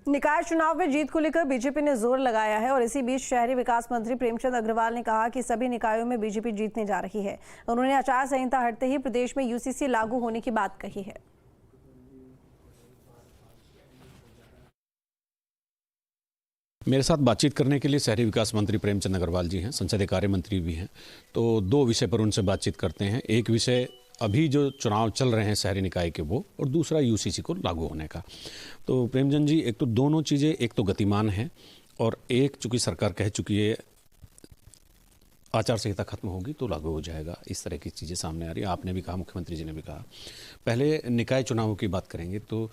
निकाय चुनाव में जीत को लेकर बीजेपी ने जोर लगाया है और इसी बीच शहरी विकास मंत्री प्रेमचंद अग्रवाल ने कहा कि सभी निकायों में बीजेपी जीतने जा रही है। उन्होंने आचार संहिता हटते ही प्रदेश में यूसीसी लागू होने की बात कही है। मेरे साथ बातचीत करने के लिए शहरी विकास मंत्री प्रेमचंद अग्रवाल जी हैं, संसदीय कार्य मंत्री भी हैं। तो दो विषय पर उनसे बातचीत करते हैं। एक विषय अभी जो चुनाव चल रहे हैं शहरी निकाय के वो, और दूसरा यूसीसी को लागू होने का। तो प्रेमचंद जी, एक तो दोनों चीज़ें, एक तो गतिमान है और एक चूँकि सरकार कह चुकी है आचार संहिता खत्म होगी तो लागू हो जाएगा, इस तरह की चीज़ें सामने आ रही है। आपने भी कहा, मुख्यमंत्री जी ने भी कहा। पहले निकाय चुनावों की बात करेंगे तो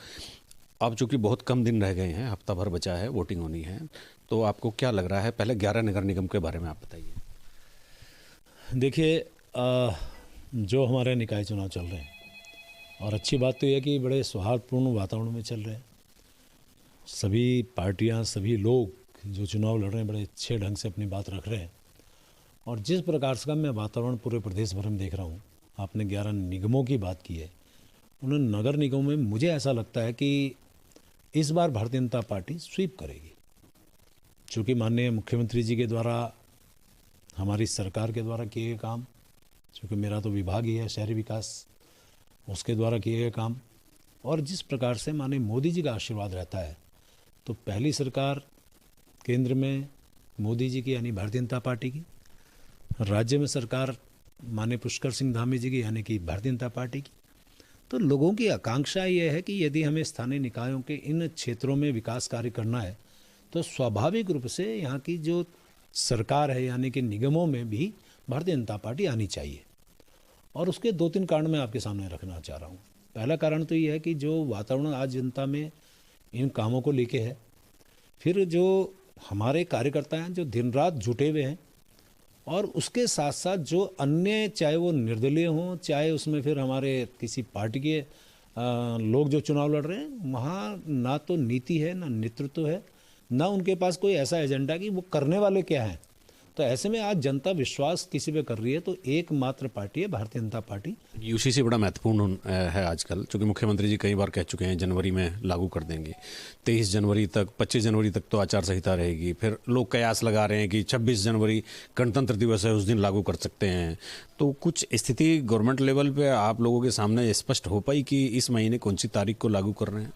अब चूँकि बहुत कम दिन रह गए हैं, हफ्ता भर बचा है, वोटिंग होनी है, तो आपको क्या लग रहा है? पहले 11 नगर निगम के बारे में आप बताइए। देखिए, जो हमारे निकाय चुनाव चल रहे हैं, और अच्छी बात तो यह है कि बड़े सौहार्दपूर्ण वातावरण में चल रहे हैं। सभी पार्टियां, सभी लोग जो चुनाव लड़ रहे हैं बड़े अच्छे ढंग से अपनी बात रख रहे हैं। और जिस प्रकार से मैं वातावरण पूरे प्रदेश भर में देख रहा हूँ, आपने 11 निगमों की बात की है, उन नगर निगमों में मुझे ऐसा लगता है कि इस बार भारतीय जनता पार्टी स्वीप करेगी। चूँकि माननीय मुख्यमंत्री जी के द्वारा, हमारी सरकार के द्वारा किए गए काम, चूँकि मेरा तो विभाग ही है शहरी विकास, उसके द्वारा किए गए काम, और जिस प्रकार से माननीय मोदी जी का आशीर्वाद रहता है, तो पहली सरकार केंद्र में मोदी जी की यानी भारतीय जनता पार्टी की, राज्य में सरकार माननीय पुष्कर सिंह धामी जी की यानी कि भारतीय जनता पार्टी की। तो लोगों की आकांक्षा ये है कि यदि हमें स्थानीय निकायों के इन क्षेत्रों में विकास कार्य करना है तो स्वाभाविक रूप से यहाँ की जो सरकार है यानी कि निगमों में भी भारतीय जनता पार्टी आनी चाहिए। और उसके 2-3 कारण मैं आपके सामने रखना चाह रहा हूँ। पहला कारण तो ये है कि जो वातावरण आज जनता में इन कामों को लेके है, फिर जो हमारे कार्यकर्ता हैं जो दिन रात जुटे हुए हैं, और उसके साथ साथ जो अन्य, चाहे वो निर्दलीय हों, चाहे उसमें फिर हमारे किसी पार्टी के लोग जो चुनाव लड़ रहे हैं, वहाँ ना तो नीति है, ना नेतृत्व है, ना उनके पास कोई ऐसा एजेंडा कि वो करने वाले क्या हैं। तो ऐसे में आज जनता विश्वास किसी पे कर रही है तो एकमात्र पार्टी है भारतीय जनता पार्टी। यूसीसी बड़ा महत्वपूर्ण है आजकल, क्योंकि मुख्यमंत्री जी कई बार कह चुके हैं जनवरी में लागू कर देंगे। 23 जनवरी तक, 25 जनवरी तक तो आचार संहिता रहेगी। फिर लोग कयास लगा रहे हैं कि 26 जनवरी गणतंत्र दिवस है, उस दिन लागू कर सकते हैं। तो कुछ स्थिति गवर्नमेंट लेवल पे आप लोगों के सामने स्पष्ट हो पाई कि इस महीने कौन सी तारीख को लागू कर रहे हैं?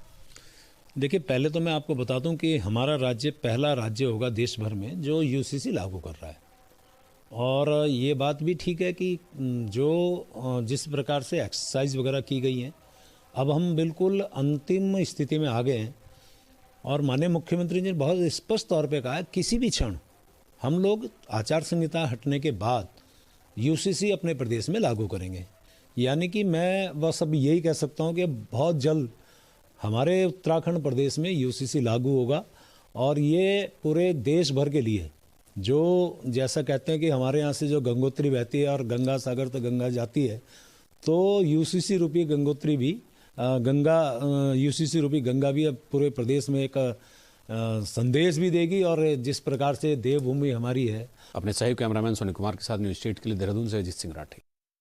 देखिए, पहले तो मैं आपको बता दूं कि हमारा राज्य पहला राज्य होगा देश भर में जो यूसीसी लागू कर रहा है। और ये बात भी ठीक है कि जो जिस प्रकार से एक्सरसाइज वगैरह की गई हैं, अब हम बिल्कुल अंतिम स्थिति में आ गए हैं। और माननीय मुख्यमंत्री जी ने बहुत स्पष्ट तौर पे कहा है किसी भी क्षण हम लोग आचार संहिता हटने के बाद यूसीसी अपने प्रदेश में लागू करेंगे। यानी कि मैं बस अब यही कह सकता हूँ कि बहुत जल्द हमारे उत्तराखंड प्रदेश में यूसीसी लागू होगा। और ये पूरे देश भर के लिए, जो जैसा कहते हैं कि हमारे यहाँ से जो गंगोत्री बहती है और गंगा सागर तो गंगा जाती है, तो यूसीसी रूपी गंगोत्री भी यूसीसी रूपी गंगा भी अब पूरे प्रदेश में एक संदेश भी देगी। और जिस प्रकार से देवभूमि हमारी है। अपने सहयोगी कैमरामैन सोनी कुमार के साथ न्यूज़ 8 के लिए देहरादून से अजीत सिंह राठी।